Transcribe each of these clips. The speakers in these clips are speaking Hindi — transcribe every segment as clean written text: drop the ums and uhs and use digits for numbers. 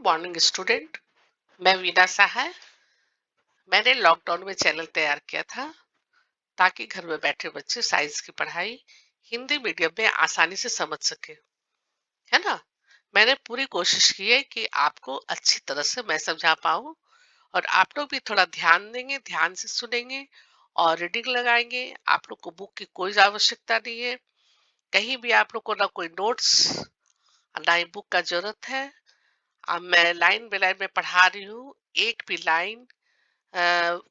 Morning student. मैं वीना साहा। मैंने लॉकडाउन में चैनल तैयार किया था ताकि घर में बैठे बच्चे साइंस की पढ़ाई हिंदी मीडियम में आसानी से समझ सके, है ना। मैंने पूरी कोशिश की है कि आपको अच्छी तरह से मैं समझा पाऊं और आप लोग भी थोड़ा ध्यान देंगे, ध्यान से सुनेंगे और रीडिंग लगाएंगे। आप लोग को बुक की कोई आवश्यकता नहीं है। कहीं भी आप लोग को ना कोई नोट्स ना ही बुक का जरूरत है। अब मैं लाइन बाय लाइन में पढ़ा रही हूँ। एक भी लाइन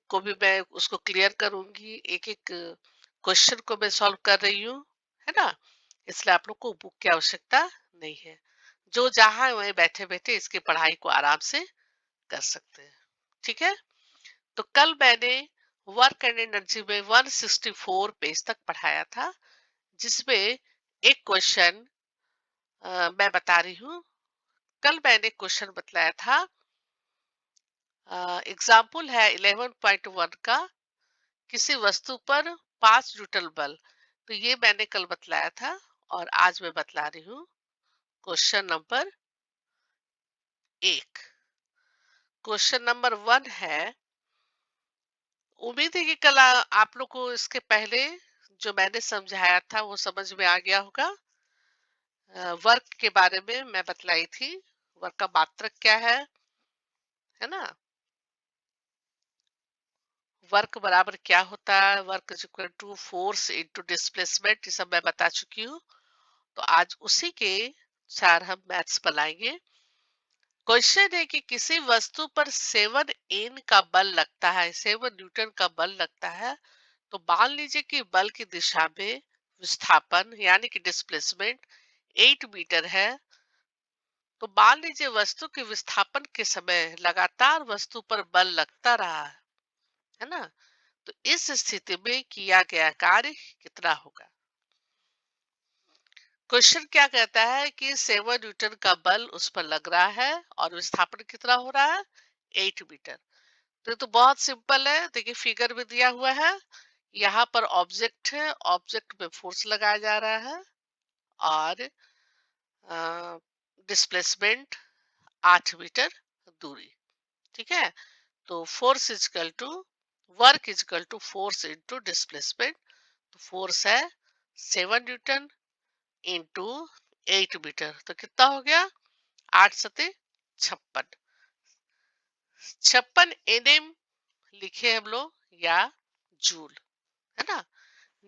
को भी मैं उसको क्लियर करूंगी। एक एक क्वेश्चन को मैं सॉल्व कर रही हूँ, है ना। इसलिए आप लोग को बुक की आवश्यकता नहीं है। जो जहां वहीं बैठे बैठे इसकी पढ़ाई को आराम से कर सकते हैं। ठीक है। तो कल मैंने वर्क एंड एनर्जी में 164 पेज तक पढ़ाया था, जिसमें एक क्वेश्चन मैं बता रही हूँ। कल मैंने क्वेश्चन बतलाया था। एग्जाम्पल है 11.1 का, किसी वस्तु पर 5 न्यूटन बल। तो ये मैंने कल बतलाया था और आज मैं बतला रही हूँ क्वेश्चन नंबर 1। क्वेश्चन नंबर 1 है। उम्मीद है कि कल आप लोग को इसके पहले जो मैंने समझाया था वो समझ में आ गया होगा। वर्क के बारे में मैं बतलाई थी। वर्क का मात्रक क्या है ना। वर्क बराबर क्या होता है, work is equal to force into displacement, ये सब मैं बता चुकी हूँ। तो आज उसी के चार हम मैथ्स बनाएंगे। क्वेश्चन है कि किसी वस्तु पर 7 N का बल लगता है, 7 न्यूटन का बल लगता है। तो मान लीजिए कि बल की दिशा में विस्थापन यानी कि डिस्प्लेसमेंट 8 मीटर है। तो मान लीजिए वस्तु के विस्थापन के समय लगातार वस्तु पर बल लगता रहा है ना। तो इस स्थिति में किया गया कार्य कितना होगा। क्वेश्चन क्या कहता है कि 7 न्यूटन का बल उस पर लग रहा है और विस्थापन कितना हो रहा है, 8 मीटर। तो ये तो बहुत सिंपल है। देखिए फिगर में दिया हुआ है। यहाँ पर ऑब्जेक्ट है, ऑब्जेक्ट में फोर्स लगाया जा रहा है और डिस्प्लेसमेंट 8 मीटर दूरी। ठीक है। तो force is equal to work is equal to force into displacement. तो फोर्स है 7 न्यूटन इंटू 8 मीटर। तो कितना हो गया, 8 सते 56। 56 Nm लिखे हम लोग या जूल, है ना।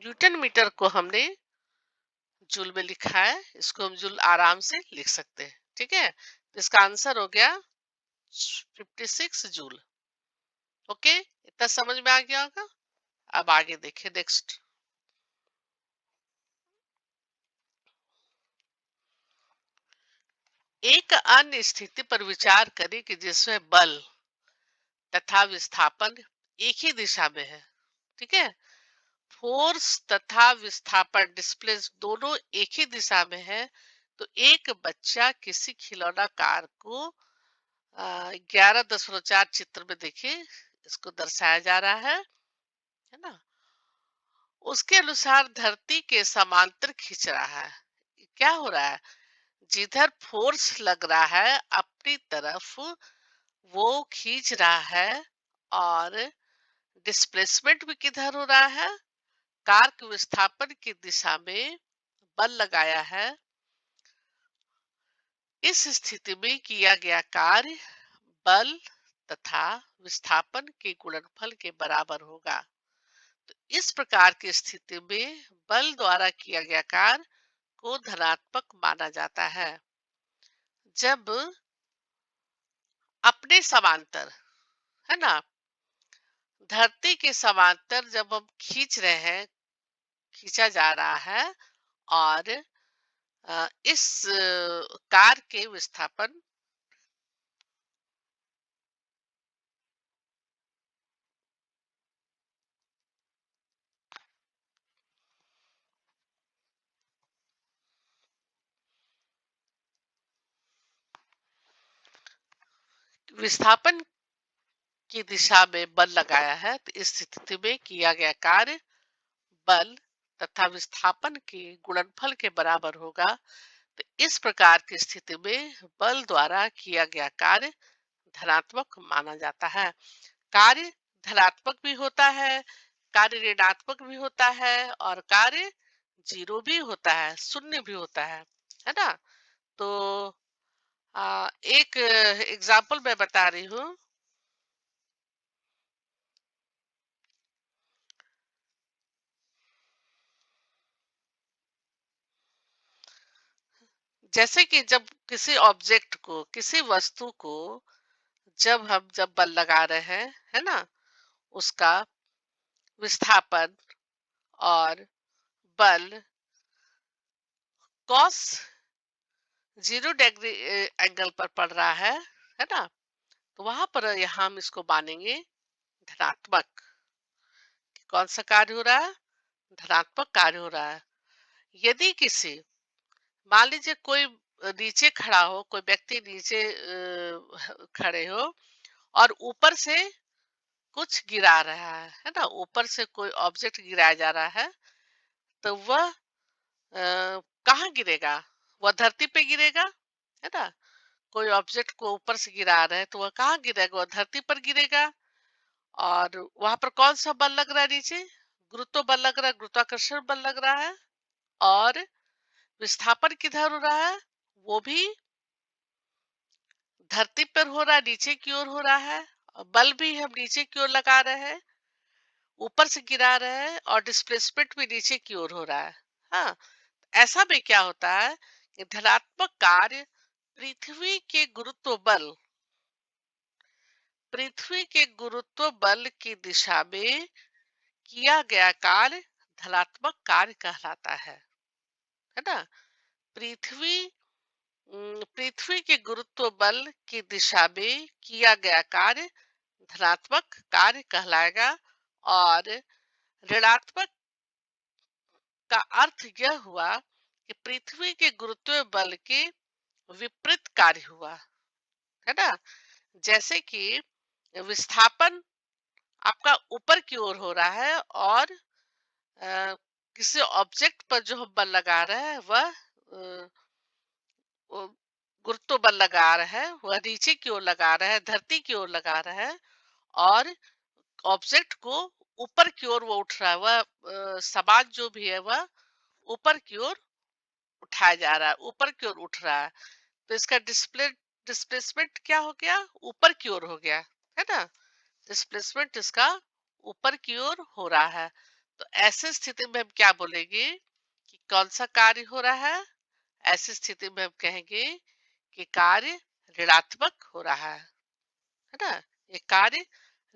न्यूटन मीटर को हमने जूल में लिखा है, इसको हम जूल आराम से लिख सकते हैं। ठीक है। तो इसका आंसर हो गया 56 जूल। ओके, इतना समझ में आ गया होगा। अब आगे देखिए नेक्स्ट। एक अन्य स्थिति पर विचार करें कि जिसमें बल तथा विस्थापन एक ही दिशा में है। ठीक है। फोर्स तथा विस्थापन डिस्प्लेस दोनों एक ही दिशा में है। तो एक बच्चा किसी खिलौना कार को 11.4 चित्र में देखिए इसको दर्शाया जा रहा है ना। उसके अनुसार धरती के समांतर खींच रहा है। क्या हो रहा है, जिधर फोर्स लग रहा है अपनी तरफ वो खींच रहा है और डिस्प्लेसमेंट भी किधर हो रहा है, कार के विस्थापन की दिशा में बल लगाया है। इस स्थिति में किया गया कार्य बल तथा विस्थापन के गुणनफल के बराबर होगा। तो इस प्रकार की स्थिति में बल द्वारा किया गया कार्य को धनात्मक माना जाता है। जब अपने समांतर, है ना, धरती के समांतर जब हम खींच रहे हैं, खींचा जा रहा है और इस कार के विस्थापन विस्थापन की दिशा में बल लगाया है। तो इस स्थिति में किया गया कार्य बल तथा विस्थापन के गुणनफल के बराबर होगा। तो इस प्रकार की स्थिति में बल द्वारा किया गया कार्य धनात्मक माना जाता है। कार्य धनात्मक भी होता है, कार्य ऋणात्मक भी होता है और कार्य जीरो भी होता है, शून्य भी होता है ना। तो एक एग्जाम्पल मैं बता रही हूँ। जैसे कि जब किसी ऑब्जेक्ट को, किसी वस्तु को जब बल लगा रहे हैं, है ना, उसका विस्थापन और बल कॉस 0 डिग्री एंगल पर पड़ रहा है ना। तो वहां पर यहाँ हम इसको मानेंगे धनात्मक। कौन सा कार्य हो रहा है? धनात्मक कार्य हो रहा है। यदि किसी, मान लीजिए कोई नीचे खड़ा हो, कोई व्यक्ति नीचे खड़े हो और ऊपर से कुछ गिरा रहा है ना, ऊपर से कोई ऑब्जेक्ट गिराया जा रहा है, तो वह कहाँ गिरेगा? वह धरती पे गिरेगा, है ना। कोई ऑब्जेक्ट को ऊपर से गिरा रहे हैं तो वह कहाँ गिरेगा? वह धरती पर गिरेगा। और वहां पर कौन सा बल लग रहा है नीचे? गुरुत्व बल लग रहा है, गुरुत्वाकर्षण बल लग रहा है। और विस्थापन किधर हो रहा है? वो भी धरती पर हो रहा है, नीचे की ओर हो रहा है। और बल भी हम नीचे की ओर लगा रहे हैं, ऊपर से गिरा रहे हैं, और डिस्प्लेसमेंट भी नीचे की ओर हो रहा है। हाँ, ऐसा में क्या होता है कि धनात्मक कार्य पृथ्वी के गुरुत्व बल की दिशा में किया गया कार्य धनात्मक कार्य कहलाता है ना। पृथ्वी पृथ्वी के गुरुत्व बल की दिशा में किया गया कार्य धनात्मक कार्य कहलाएगा। और ऋणात्मक का अर्थ यह हुआ कि पृथ्वी के गुरुत्व बल के विपरीत कार्य हुआ, है ना। जैसे कि विस्थापन आपका ऊपर की ओर हो रहा है और किसी ऑब्जेक्ट पर जो हम बल लगा रहे हैं वह वो गुरुत्व बल लगा रहा है, वह नीचे की ओर लगा रहा है, धरती की ओर लगा रहा है। और ऑब्जेक्ट को ऊपर की ओर वो उठ रहा है, वह समाज जो भी है वह ऊपर की ओर उठाया जा रहा है, ऊपर की ओर उठ रहा है। तो इसका डिस्प्लेसमेंट क्या हो गया? ऊपर की ओर हो गया, है ना। डिस्प्लेसमेंट इसका ऊपर की ओर हो रहा है। तो ऐसे स्थिति में हम क्या बोलेंगे कि कौन सा कार्य हो रहा है? ऐसी स्थिति में हम कहेंगे कि कार्य ऋणात्मक हो रहा है ना। ये कार्य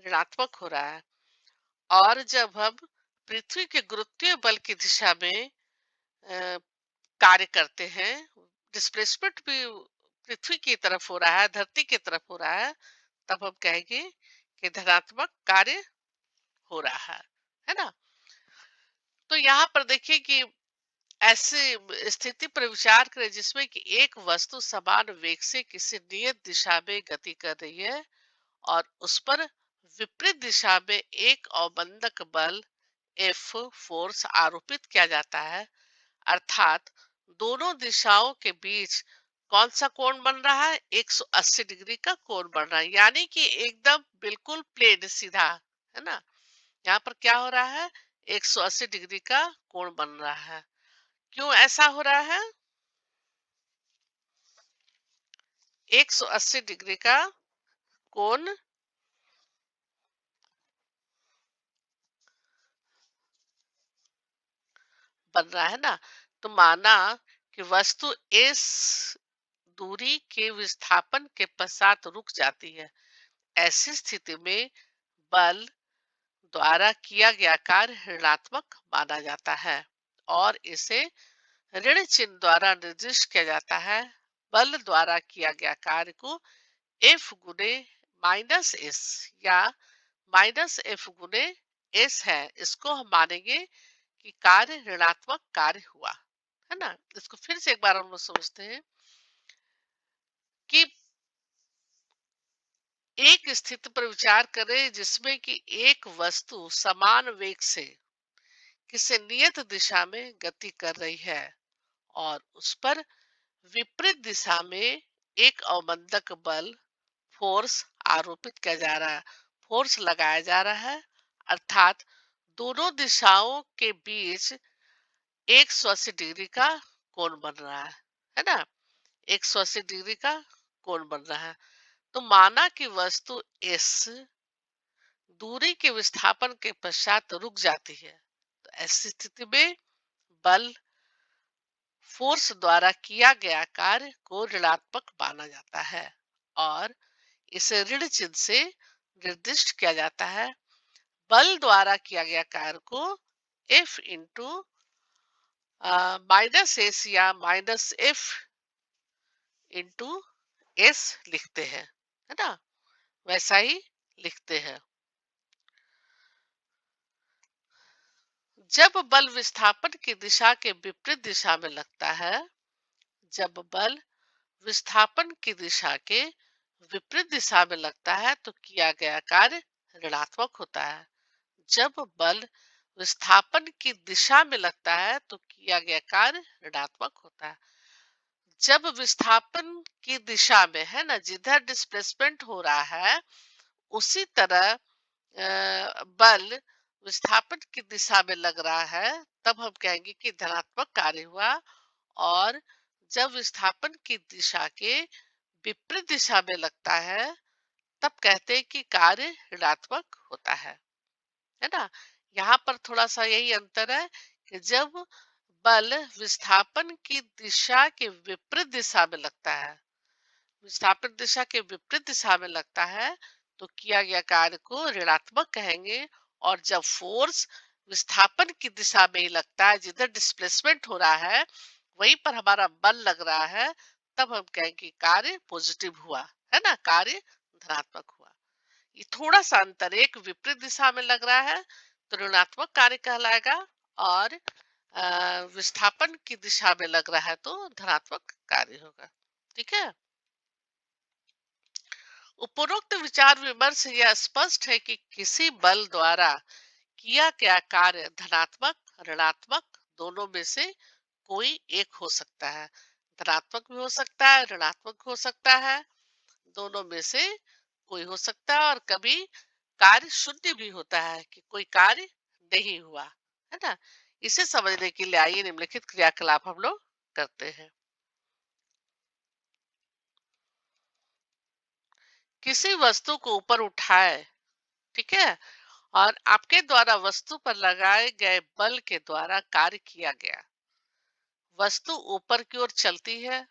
ऋणात्मक हो रहा है। और जब हम पृथ्वी के गुरुत्वीय बल की दिशा में अ, कार्य करते हैं, डिस्प्लेसमेंट भी पृथ्वी की तरफ हो रहा है, धरती की तरफ हो रहा है, तब हम कहेंगे कि धनात्मक कार्य हो रहा है ना। तो यहाँ पर देखिए कि ऐसे स्थिति पर विचार करें जिसमें कि एक वस्तु समान वेग से किसी नियत दिशा में गति कर रही है और उस पर विपरीत दिशा में एक अवमंदक बल एफ फोर्स आरोपित किया जाता है। अर्थात दोनों दिशाओं के बीच कौन सा कोण बन रहा है? 180 डिग्री का कोण बन रहा है, यानी कि एकदम बिल्कुल प्लेन सीधा, है ना। यहाँ पर क्या हो रहा है? 180 डिग्री का कोण बन रहा है। क्यों ऐसा हो रहा है? 180 डिग्री का कोण बन रहा है ना। तो माना कि वस्तु इस दूरी के विस्थापन के पश्चात रुक जाती है। ऐसी स्थिति में बल द्वारा किया गया कार्य ऋणात्मक माना जाता है और इसे ऋण चिन्ह द्वारा निर्दिष्ट किया जाता है। बल द्वारा किया गया कार्य को एफ गुने माइनस एस या माइनस एफ गुने एस है, इसको हम मानेंगे कि कार्य ऋणात्मक कार्य हुआ, है ना। इसको फिर से एक बार हम लोग समझते हैं कि एक स्थिति पर विचार करें जिसमें कि एक वस्तु समान वेग से किसी नियत दिशा में गति कर रही है और उस पर विपरीत दिशा में एक अवमंदक बल फोर्स आरोपित किया जा रहा है, फोर्स लगाया जा रहा है, अर्थात दोनों दिशाओं के बीच 180 डिग्री का कोण बन रहा है ना। 180 डिग्री का कोण बन रहा है। तो माना कि वस्तु एस दूरी के विस्थापन के पश्चात रुक जाती है, तो ऐसी स्थिति में बल फोर्स द्वारा किया गया कार्य को ऋणात्मक माना जाता है और इसे ऋण चिन्ह से निर्दिष्ट किया जाता है। बल द्वारा किया गया कार्य को F इंटू माइनस एस या माइनस एफ इंटू एस लिखते हैं, है ना। वैसा ही लिखते हैं। जब बल विस्थापन की दिशा के विपरीत दिशा में लगता है, जब बल विस्थापन की दिशा के विपरीत दिशा में लगता है तो किया गया कार्य ऋणात्मक होता है। जब बल विस्थापन की दिशा में लगता है तो किया गया कार्य ऋणात्मक होता है। जब विस्थापन की दिशा में, है ना, जिधर डिस्प्लेसमेंट हो रहा है उसी तरह बल विस्थापन की दिशा में लग रहा है, तब हम कहेंगे कि धनात्मक कार्य हुआ। और जब विस्थापन की दिशा के विपरीत दिशा में लगता है तब कहते हैं कि कार्य ऋणात्मक होता है ना। यहाँ पर थोड़ा सा यही अंतर है कि जब बल विस्थापन की दिशा के विपरीत दिशा में लगता है, विस्थापन दिशा के विपरीत दिशा में लगता है तो किया गया कार्य को ऋणात्मक कहेंगे। और जब फोर्स विस्थापन की दिशा में ही लगता है, जिधर डिस्प्लेसमेंट हो रहा है वहीं पर हमारा बल लग रहा है, तब हम कहेंगे कि कार्य पॉजिटिव हुआ, है ना, कार्य धनात्मक हुआ। ये थोड़ा सा अंतर, एक विपरीत दिशा में लग रहा है तो ऋणात्मक कार्य कहलाएगा, और विस्थापन की दिशा में लग रहा है तो धनात्मक कार्य होगा। ठीक है। उपरोक्त विचार विमर्श से यह स्पष्ट है कि किसी बल द्वारा किया गया कार्य धनात्मक, ऋणात्मक दोनों में से कोई एक हो सकता है। धनात्मक भी हो सकता है, ऋणात्मक हो सकता है, दोनों में से कोई हो सकता है। और कभी कार्य शून्य भी होता है कि कोई कार्य नहीं हुआ, है ना। इसे समझने के लिए आइए निम्नलिखित क्रियाकलाप हम लोग करते हैं। किसी वस्तु को ऊपर उठाए, ठीक है, और आपके द्वारा वस्तु पर लगाए गए बल के द्वारा कार्य किया गया। वस्तु ऊपर की ओर चलती है,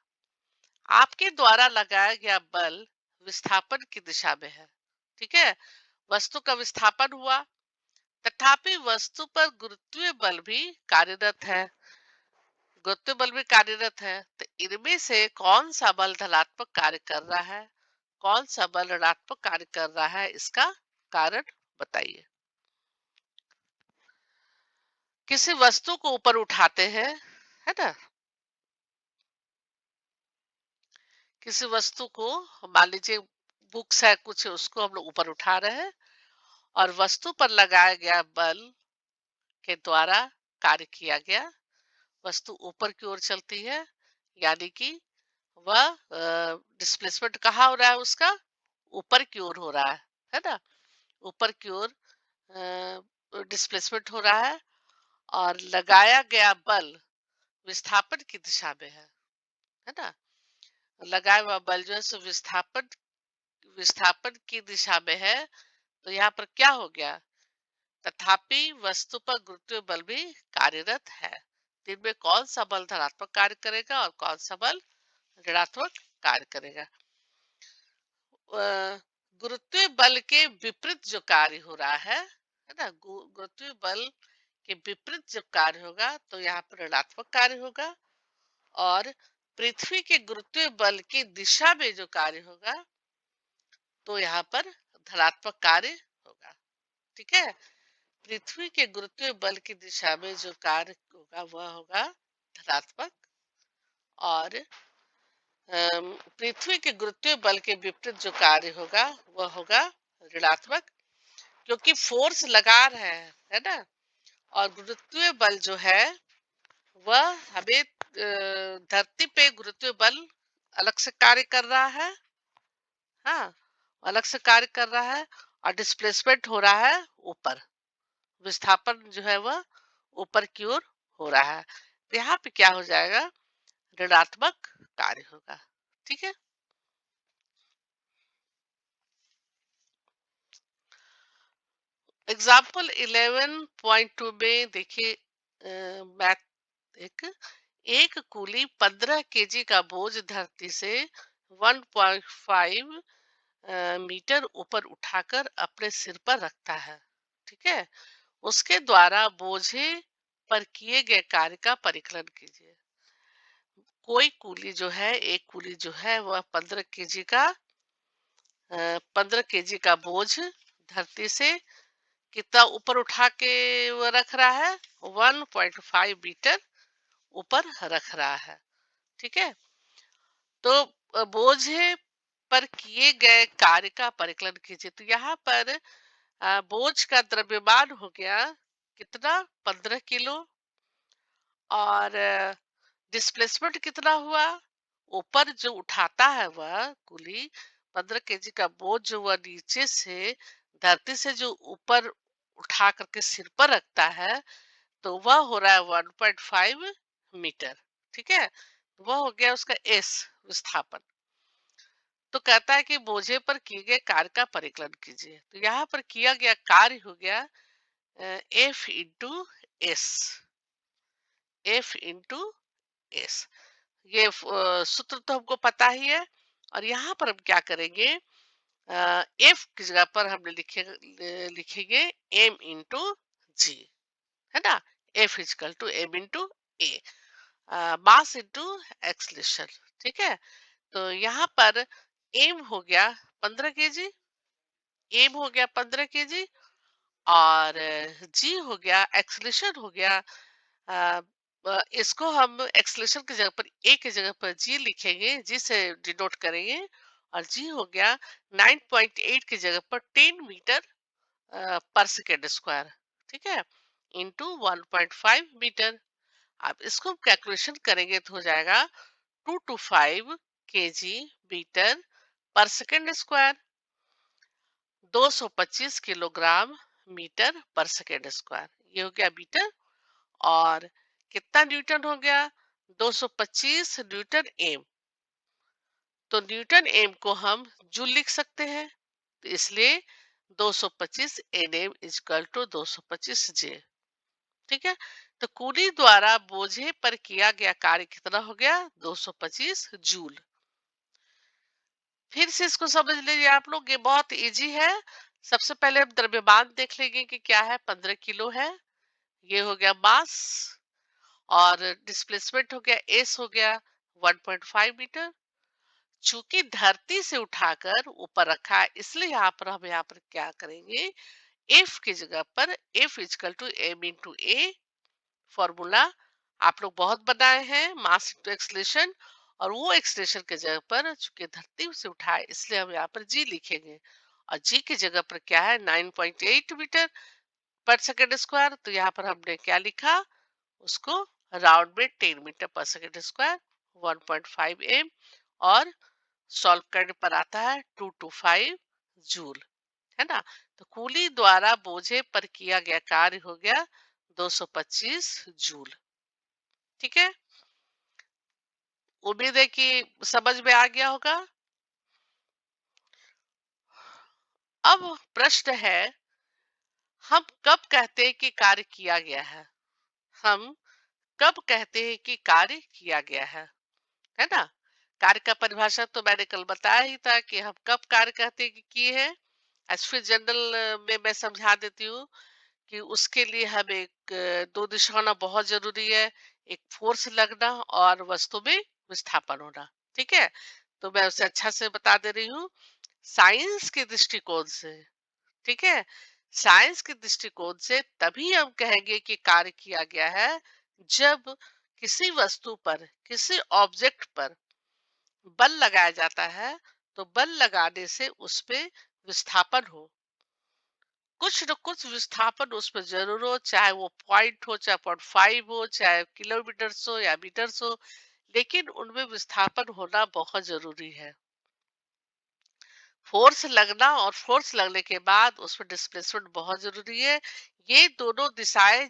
आपके द्वारा लगाया गया बल विस्थापन की दिशा में है, ठीक है। वस्तु का विस्थापन हुआ, तथापि वस्तु पर गुरुत्वीय बल भी कार्यरत है, गुरुत्वीय बल भी कार्यरत है। तो इनमें से कौन सा बल धनात्मक कार्य कर रहा है, कौन सा बल ऋणात्मक कार्य कर रहा है, इसका कारण बताइए। किसी वस्तु को ऊपर उठाते हैं, है ना, किसी वस्तु को, मान लीजिए बुक्स है कुछ, उसको हम लोग ऊपर उठा रहे हैं और वस्तु पर लगाया गया बल के द्वारा कार्य किया गया। वस्तु ऊपर की ओर चलती है, यानी कि वह डिस्प्लेसमेंट कहाँ हो रहा है, उसका ऊपर की ओर हो रहा है ना, ऊपर की ओर डिस्प्लेसमेंट हो रहा है। और लगाया गया बल विस्थापन की दिशा में है ना। लगाया हुआ बल जो है सो विस्थापन विस्थापन की दिशा में है। तो यहाँ पर क्या हो गया, तथापि वस्तु पर गुरुत्वीय बल भी कार्यरत है। तो इनमें कौन सा बल धनात्मक कार्य करेगा और कौन सा बल ऋणात्मक कार्य करेगा। गुरुत्वीय बल के विपरीत जो कार्य हो रहा है ना, गुरुत्वीय बल के विपरीत जब कार्य होगा तो यहाँ पर ऋणात्मक कार्य होगा। और पृथ्वी के गुरुत्वीय बल की दिशा में जो कार्य होगा तो यहाँ पर धनात्मक कार्य होगा। ठीक है। पृथ्वी के गुरुत्वीय बल की दिशा में जो कार्य होगा वह होगा धनात्मक, और पृथ्वी के गुरुत्वीय बल के विपरीत जो कार्य होगा वह होगा ऋणात्मक, क्योंकि फोर्स लगा रहे हैं, है ना। और गुरुत्वीय बल जो है वह हमें धरती पे गुरुत्वीय बल अलग से कार्य कर रहा है। हाँ, अलग से कार्य कर रहा है और डिस्प्लेसमेंट हो रहा है ऊपर। विस्थापन जो है वह ऊपर की ओर हो रहा है। तो यहाँ पे क्या हो जाएगा, ऋणात्मक कार्य होगा। ठीक है। एग्जाम्पल 11.2 में देखिए, मैथ एक एक कूली 15 केजी का बोझ धरती से 1.5 मीटर ऊपर उठाकर अपने सिर पर रखता है। ठीक है। उसके द्वारा बोझे पर किए गए कार्य का परिकलन कीजिए। कोई कूली जो है, एक कूली जो है वह 15 केजी का 15 केजी का बोझ धरती से कितना ऊपर उठा के वो रख रहा है, 1.5 मीटर ऊपर रख रहा है। ठीक है। तो बोझ पर किए गए कार्य का परिकलन कीजिए। तो यहाँ पर बोझ का द्रव्यमान हो गया कितना, 15 किलो। और डिस्प्लेसमेंट कितना हुआ, ऊपर जो उठाता है वह कुली 15 केजी का बोझ जो वह नीचे से धरती से जो ऊपर उठा करके सिर पर रखता है, तो वह हो रहा है 1.5 मीटर। ठीक है। वह हो गया उसका एस, विस्थापन। तो कहता है कि बोझे पर किए गए कार्य का परिकलन कीजिए। तो यहाँ पर किया गया कार्य हो गया F into S. F into S, ये सूत्र तो हमको पता ही है। और यहाँ पर हम क्या करेंगे, एफ की जगह पर हमने लिखेंगे M इंटू जी, है ना। F is equal to M into A, mass into acceleration. ठीक है। तो यहाँ पर एम हो गया 15 केजी, एम हो गया 15 केजी, और जी हो गया, एक्सलेशन हो गया। अ, इसको हम एक्सलेशन की जगह पर, ए की जगह पर जी लिखेंगे, जी से डिनोट करेंगे। और जी हो गया 9.8 की जगह पर 10 मीटर पर सेकेंड स्क्वायर। ठीक है। Into 1.5 metre. अब इसको कैलकुलेशन करेंगे तो हो जाएगा 2 to 5 केजी मीटर पर सेकेंड स्क्वायर, 225 किलोग्राम मीटर पर सेकेंड स्क्वायर। ये हो गया मीटर। और कितना न्यूटन हो गया, 225 न्यूटन एम। तो न्यूटन एम को हम जूल लिख सकते हैं। तो इसलिए 225 एन एम इजकल टू 225 जे। ठीक है। तो कूली द्वारा बोझे पर किया गया कार्य कितना हो गया, 225 जूल। फिर से इसको समझ लीजिए आप लोग, ये बहुत इजी है। सबसे पहले हम द्रव्यमान देख लेंगे कि क्या है, 15 किलो है। ये हो गया मास। और डिस्प्लेसमेंट हो गया, एस हो गया 1.5 मीटर। चूंकि धरती से उठाकर ऊपर रखा है, इसलिए हम यहाँ पर क्या करेंगे, एफ की जगह पर F is equal to M into A. Formula आप लोग बहुत बनाए हैं, मास इंटू एक्सलेशन। और वो एक्सलेशन की जगह पर चूंकि धरती से उठाए, इसलिए हम यहाँ पर जी लिखेंगे। और जी की जगह पर क्या है, 9.8 मीटर पर सेकेंड स्क्वायर। तो यहाँ पर हमने क्या लिखा, उसको राउंड में 10 मीटर पर सेकेंड स्क्वायर, 1.5 एम। और सॉल्व करने पर आता है 2 to 5 जूल, है ना। तो कूली द्वारा बोझे पर किया गया कार्य हो गया 225 जूल। ठीक है। उम्मीद है कि समझ में आ गया होगा। अब प्रश्न है, हम कब कहते हैं कि कार्य किया गया है, हम कब कहते हैं कि कार्य किया गया है ना। कार्य का परिभाषा तो मैंने कल बताया ही था कि हम कब कार्य कहते हैं कि किए हैं। एसफी जनरल में मैं समझा देती हूँ कि उसके लिए हमें एक दो दिशा होना बहुत जरूरी है, एक फोर्स लगना और वस्तु में विस्थापन होना। ठीक है। तो मैं उसे अच्छा से बता दे रही हूँ, साइंस के दृष्टिकोण से। ठीक है। साइंस के दृष्टिकोण से तभी हम कहेंगे कि कार्य किया गया है, जब किसी वस्तु पर, किसी ऑब्जेक्ट पर बल लगाया जाता है। तो बल लगाने से उस पे विस्थापन हो। कुछ न कुछ विस्थापन उसमें जरूर हो, चाहे वो पॉइंट हो, चाहे 0.5 हो, चाहे किलोमीटर्स हो या मीटर्स हो, लेकिन उनमें विस्थापन होना बहुत जरूरी है। फोर्स लगना और फोर्स लगने के बाद उसमें डिस्प्लेसमेंट बहुत जरूरी है। ये दोनों दशाएं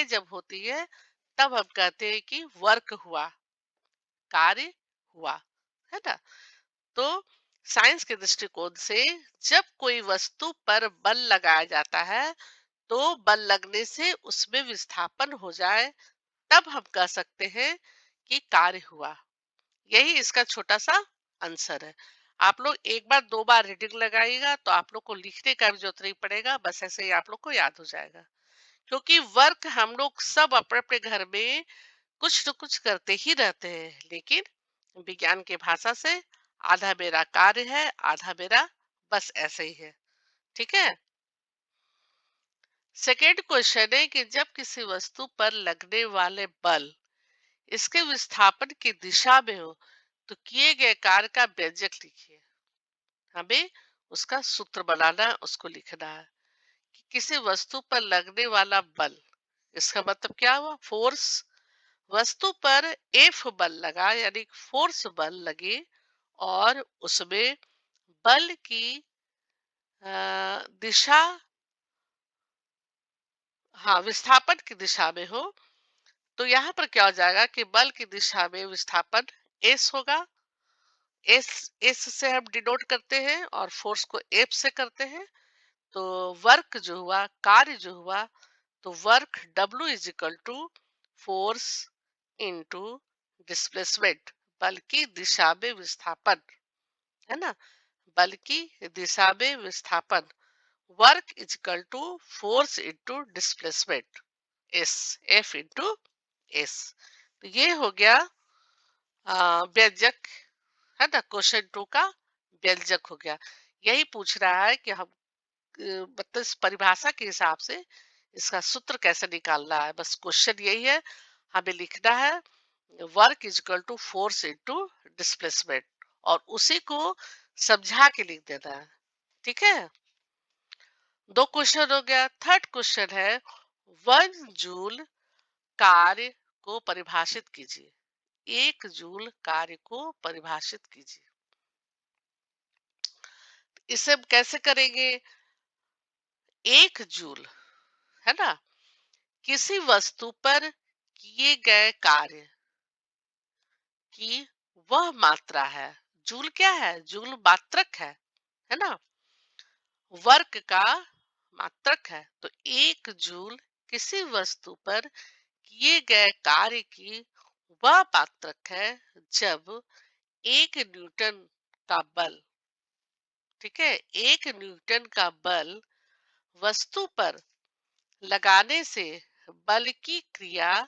जब होती है, तब हम कहते हैं कि वर्क हुआ, कार्य हुआ, है ना। तो साइंस के दृष्टिकोण से जब कोई वस्तु पर बल लगाया जाता है, तो बल लगने से उसमें विस्थापन हो जाए, तब हम कह सकते हैं कि कार्य हुआ। यही इसका छोटा सा आंसर है। आप लोग एक बार दो बार रीडिंग लगाइएगा तो आप लोग को लिखने का भी जरूरत नहीं पड़ेगा, बस ऐसे ही आप लोग को याद हो जाएगा। क्योंकि वर्क हम लोग सब अपने अपने घर में कुछ न कुछ करते ही रहते हैं, लेकिन विज्ञान की भाषा से आधा मेरा कार्य है, आधा मेरा बस ऐसे ही है। ठीक है। सेकेंड क्वेश्चन है कि जब किसी वस्तु पर लगने वाले बल इसके विस्थापन की दिशा में हो, तो किए गए कार्य का व्यंजक लिखिए। हमें उसका सूत्र बनाना है, उसको लिखना है कि किसी वस्तु पर लगने वाला बल, इसका मतलब क्या हुआ, फोर्स। वस्तु पर एफ बल लगा, यानी फोर्स बल लगे, और उसमें बल की दिशा, हाँ, विस्थापन की दिशा में हो, तो यहाँ पर क्या हो जाएगा कि बल की दिशा में विस्थापन एस होगा। एस एस से हम डिनोट करते हैं और फोर्स को एफ से करते हैं। तो वर्क जो हुआ, कार्य जो हुआ, तो work W is equal to force into displacement, बल की दिशा में विस्थापन, है ना। बल की दिशा में विस्थापन, work is equal to force into displacement, S, F into S. तो ये हो गया व्यंजक, है ना। क्वेश्चन टू का व्यंजक हो गया। यही पूछ रहा है कि हम मतलब इस परिभाषा के हिसाब से इसका सूत्र कैसे निकालना है। बस क्वेश्चन यही है, हमें लिखना है work is equal to force into displacement, और उसी को समझा के लिख देना है। ठीक है। दो क्वेश्चन हो गया। थर्ड क्वेश्चन है, 1 जूल कार्य को परिभाषित कीजिए। 1 जूल कार्य को परिभाषित कीजिए। इसे हम कैसे करेंगे। 1 जूल, है ना, किसी वस्तु पर किए गए कार्य की वह मात्रा है। जूल क्या है, जूल मात्रक है ना, वर्क का मात्रक है। तो 1 जूल किसी वस्तु पर किए गए कार्य की वह मात्रक है जब 1 न्यूटन का बल, ठीक है, 1 न्यूटन का बल वस्तु पर लगाने से बल की क्रिया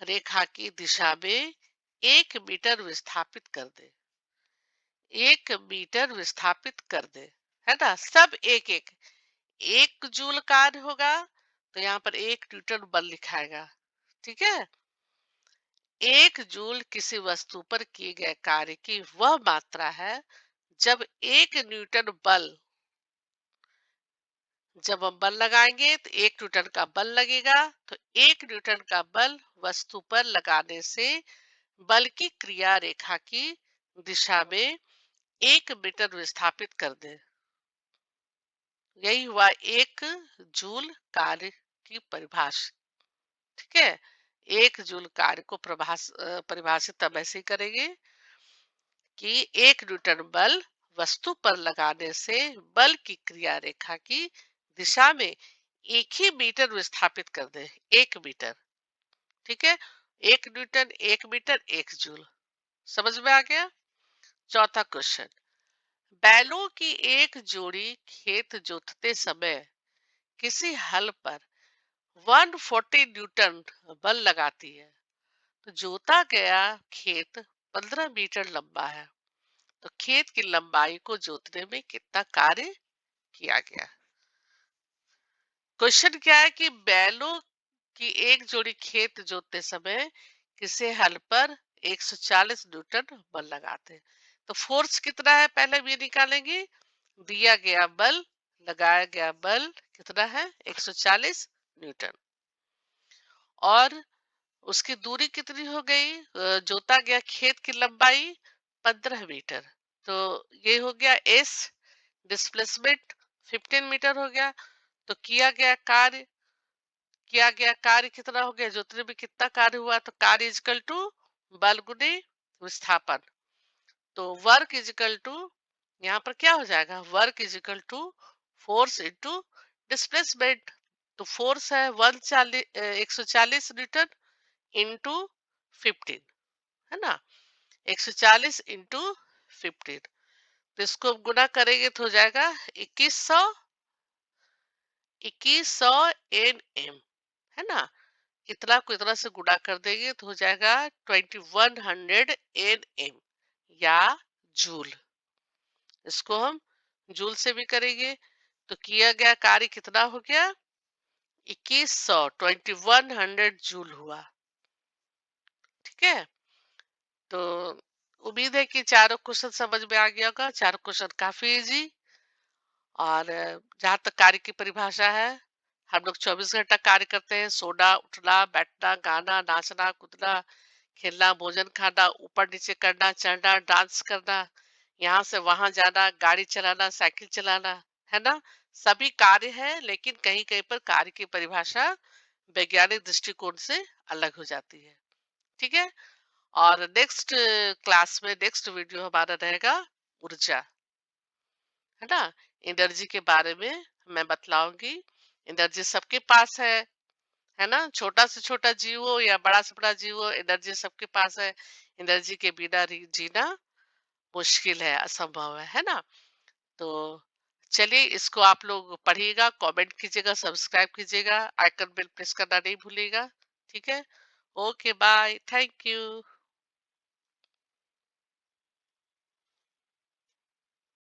रेखा की दिशा में 1 मीटर विस्थापित कर दे। 1 मीटर विस्थापित कर दे, है ना। सब एक एक, 1 जूल कार्य होगा तो यहाँ पर 1 न्यूटन बल लिखाएगा। ठीक है। 1 जूल किसी वस्तु पर किए गए कार्य की वह मात्रा है जब 1 न्यूटन बल, जब हम बल लगाएंगे तो 1 न्यूटन का बल लगेगा, तो 1 न्यूटन का बल वस्तु पर लगाने से बल की क्रिया रेखा की दिशा में 1 मीटर विस्थापित कर दे। यही हुआ 1 जूल कार्य की परिभाषा। ठीक है। 1 जूल कार्य को परिभाषित हम ऐसे ही करेंगे कि 1 न्यूटन बल वस्तु पर लगाने से बल की क्रिया रेखा की दिशा में 1 ही मीटर विस्थापित कर दे। 1 मीटर। ठीक है। 1 न्यूटन, 1 मीटर, 1 जूल, समझ में आ गया। चौथा क्वेश्चन, बैलों की एक जोड़ी खेत जोतते समय किसी हल पर 140 न्यूटन बल लगाती है, तो जोता गया खेत 15 मीटर लंबा है, तो खेत की लंबाई को जोतने में कितना कार्य किया गया। क्वेश्चन क्या है कि बैलों की एक जोड़ी खेत जोतते समय किसी हल पर 140 न्यूटन बल लगाते हैं, तो फोर्स कितना है पहले हम ये निकालेंगे। दिया गया बल लगाया गया बल कितना है? 140 न्यूटन। और उसकी दूरी कितनी हो गई? जोता गया खेत की लंबाई 15 मीटर। तो ये हो गया एस। डिस्प्लेसमेंट 15 मीटर हो गया। तो किया गया कार्य कितना हो गया? जोतने में कितना कार्य हुआ? तो कार्य इजकल टू बल गुने विस्थापन। तो वर्क इजकल टू, यहाँ पर क्या हो जाएगा? Work is equal to force into displacement. तो फोर्स है 140 न्यूटन इंटू 15, है ना? 140 इंटू 15। तो इसको हम गुना करेंगे तो हो जाएगा 2100 एन एम, है ना? इतना को इतना से गुणा कर देंगे तो हो जाएगा 2100 एन एम या जूल। इसको हम जूल से भी करेंगे तो किया गया कार्य कितना हो गया? 2100 जूल हुआ। ठीक है। तो उम्मीद है कि चारों क्वेश्चन समझ में आ गया होगा। चारों क्वेश्चन काफी इजी। और जहाँ तक कार्य की परिभाषा है, हम लोग 24 घंटा कार्य करते हैं। सोना, उठना, बैठना, गाना, नाचना, कूदना, खेलना, भोजन खाना, ऊपर नीचे करना, चढ़ना, डांस करना, यहाँ से वहां जाना, गाड़ी चलाना, साइकिल चलाना, है ना? सभी कार्य है, लेकिन कहीं कहीं पर कार्य की परिभाषा वैज्ञानिक दृष्टिकोण से अलग हो जाती है। ठीक है। और नेक्स्ट क्लास में नेक्स्ट वीडियो हमारा रहेगा ऊर्जा, है ना? एनर्जी के बारे में मैं बतलाऊंगी। एनर्जी सबके पास है ना? छोटा से छोटा जीव हो या बड़ा से बड़ा जीव हो, एनर्जी सबके पास है। एनर्जी के बिना जीना मुश्किल है, असंभव है ना? तो चलिए, इसको आप लोग पढ़िएगा, कमेंट कीजिएगा, सब्सक्राइब कीजिएगा, आइकन बेल प्रेस करना नहीं भूलिएगा। ठीक है। Okay, bye, thank you.